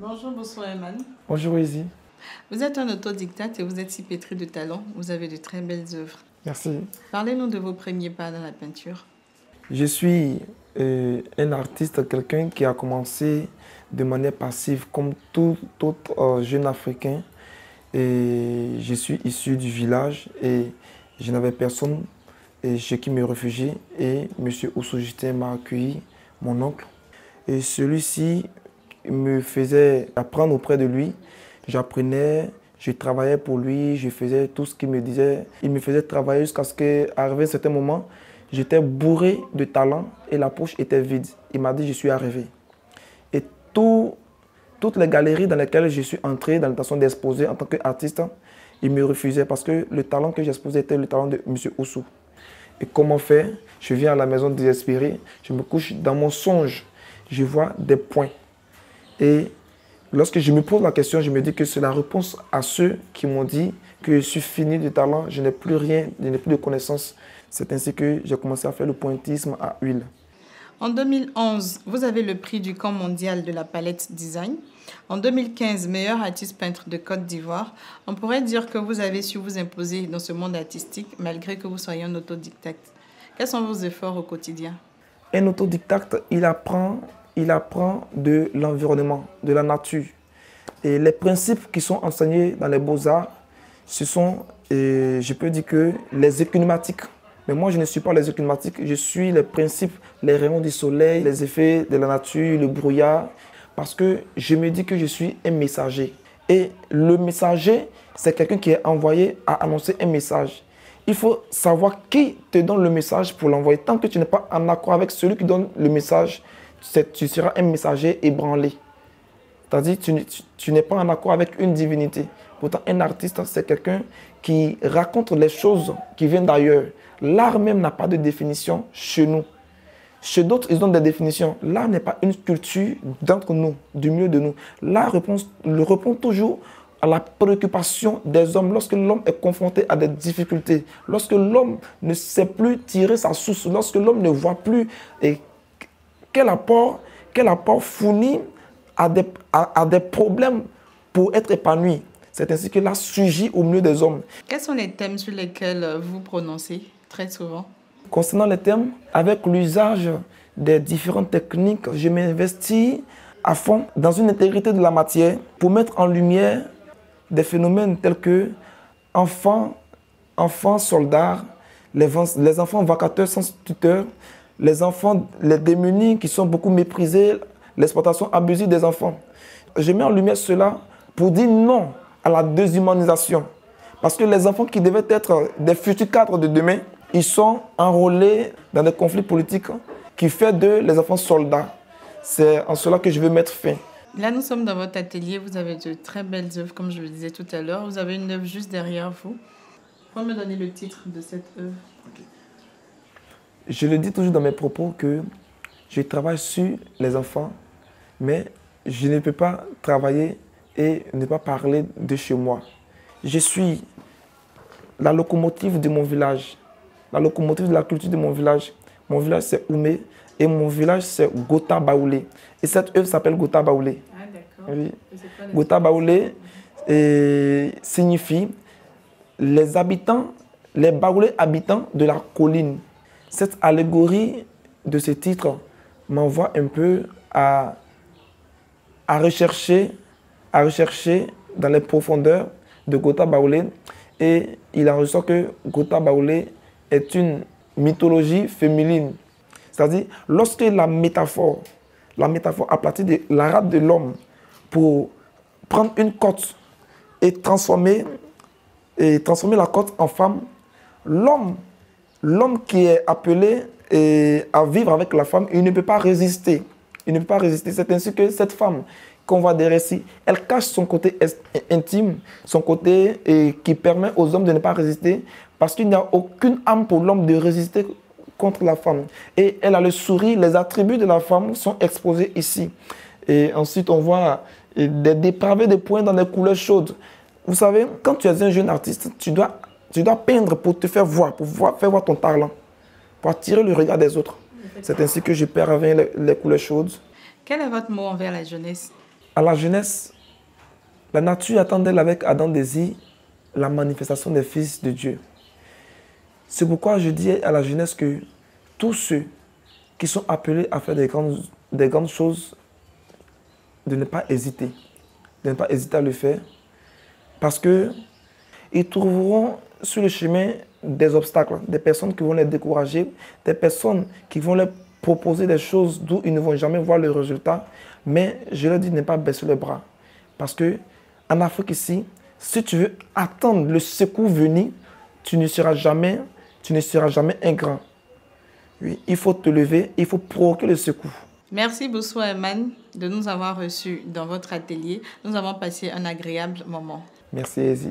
Bonjour, bonsoir Eman. Bonjour Izzy. Vous êtes un autodidacte et vous êtes si pétri de talent. Vous avez de très belles œuvres. Merci. Parlez-nous de vos premiers pas dans la peinture. Je suis un artiste, quelqu'un qui a commencé de manière passive comme tout autre jeune Africain. Et je suis issu du village et je n'avais personne chez qui me réfugier. Et M. Oussou Justin m'a accueilli, mon oncle. Et celui-ci me faisait apprendre auprès de lui. J'apprenais, je travaillais pour lui, je faisais tout ce qu'il me disait. Il me faisait travailler jusqu'à ce qu'arrivé un certain moment, j'étais bourré de talent et la poche était vide. Il m'a dit, je suis arrivé. Et toutes les galeries dans lesquelles je suis entré, dans l'intention d'exposer en tant qu'artiste, il me refusait parce que le talent que j'exposais était le talent de M. Oussou. Et comment faire? Je viens à la maison désespéré, je me couche dans mon songe, je vois des points. Et lorsque je me pose la question, je me dis que c'est la réponse à ceux qui m'ont dit que je suis fini de talent, je n'ai plus rien, je n'ai plus de connaissances. C'est ainsi que j'ai commencé à faire le pointillisme à huile. En 2011, vous avez le prix du camp mondial de la palette design. En 2015, meilleur artiste peintre de Côte d'Ivoire. On pourrait dire que vous avez su vous imposer dans ce monde artistique malgré que vous soyez un autodidacte. Quels sont vos efforts au quotidien? Un autodidacte, il apprend de l'environnement, de la nature. Et les principes qui sont enseignés dans les beaux-arts, ce sont, je peux dire que les économatiques. Mais moi, je ne suis pas les économatiques, je suis les principes, les rayons du soleil, les effets de la nature, le brouillard. Parce que je me dis que je suis un messager. Et le messager, c'est quelqu'un qui est envoyé à annoncer un message. Il faut savoir qui te donne le message pour l'envoyer. Tant que tu n'es pas en accord avec celui qui donne le message, tu seras un messager ébranlé. C'est-à-dire que tu n'es pas en accord avec une divinité. Pourtant, un artiste, c'est quelqu'un qui raconte les choses qui viennent d'ailleurs. L'art même n'a pas de définition chez nous. Chez d'autres, ils ont des définitions. L'art n'est pas une culture d'entre nous, du milieu de nous. L'art répond toujours à la préoccupation des hommes lorsque l'homme est confronté à des difficultés, lorsque l'homme ne sait plus tirer sa source, lorsque l'homme ne voit plus quel apport fournit à des problèmes pour être épanoui. C'est ainsi que l'art surgit au milieu des hommes. Quels sont les thèmes sur lesquels vous prononcez très souvent? Concernant les thèmes, avec l'usage des différentes techniques, je m'investis à fond dans une intégrité de la matière pour mettre en lumière des phénomènes tels que enfants soldats, les enfants vacateurs sans tuteur, les enfants, les démunis qui sont beaucoup méprisés, l'exploitation abusive des enfants. Je mets en lumière cela pour dire non à la déshumanisation. Parce que les enfants qui devaient être des futurs cadres de demain, ils sont enrôlés dans des conflits politiques qui font d'eux les enfants soldats. C'est en cela que je veux mettre fin. Là, nous sommes dans votre atelier. Vous avez de très belles œuvres, comme je le disais tout à l'heure. Vous avez une œuvre juste derrière vous. Vous pouvez me donner le titre de cette œuvre? Je le dis toujours dans mes propos que je travaille sur les enfants, mais je ne peux pas travailler et ne pas parler de chez moi. Je suis la locomotive de mon village, la locomotive de la culture de mon village. Mon village, c'est Oumé et mon village, c'est Gota Baoulé. Et cette œuvre s'appelle Gota Baoulé. Ah, d'accord. Oui. Gota Baoulé signifie les habitants, les Baoulés habitants de la colline. Cette allégorie de ce titre m'envoie un peu à rechercher dans les profondeurs de Gota Baoulé. Et il en ressort que Gota Baoulé est une mythologie féminine. C'est-à-dire, lorsque la métaphore à partir de la rate de l'homme pour prendre une côte et transformer la côte en femme, l'homme qui est appelé à vivre avec la femme, il ne peut pas résister. Il ne peut pas résister. C'est ainsi que cette femme qu'on voit des récits, elle cache son côté intime, son côté qui permet aux hommes de ne pas résister, parce qu'il n'y a aucune âme pour l'homme de résister contre la femme. Et elle a le sourire, les attributs de la femme sont exposés ici. Et ensuite, on voit des dépravés de points dans des couleurs chaudes. Vous savez, quand tu es un jeune artiste, tu dois peindre pour te faire voir, faire voir ton talent, pour attirer le regard des autres. C'est ainsi que je peins avec les couleurs chaudes. Quel est votre mot envers la jeunesse? À la jeunesse, la nature attend d'elle avec ardent désir la manifestation des fils de Dieu. C'est pourquoi je dis à la jeunesse que tous ceux qui sont appelés à faire des grandes choses, de ne pas hésiter. De ne pas hésiter à le faire. Parce qu'ils trouveront sur le chemin des obstacles, des personnes qui vont les décourager, des personnes qui vont leur proposer des choses d'où ils ne vont jamais voir le résultat. Mais je leur dis de ne pas baisser les bras. Parce qu'en Afrique ici, si tu veux attendre le secours venir, tu ne seras jamais un grand. Oui, il faut te lever, il faut provoquer le secours. Merci Bousso Eman de nous avoir reçus dans votre atelier. Nous avons passé un agréable moment. Merci Ezi.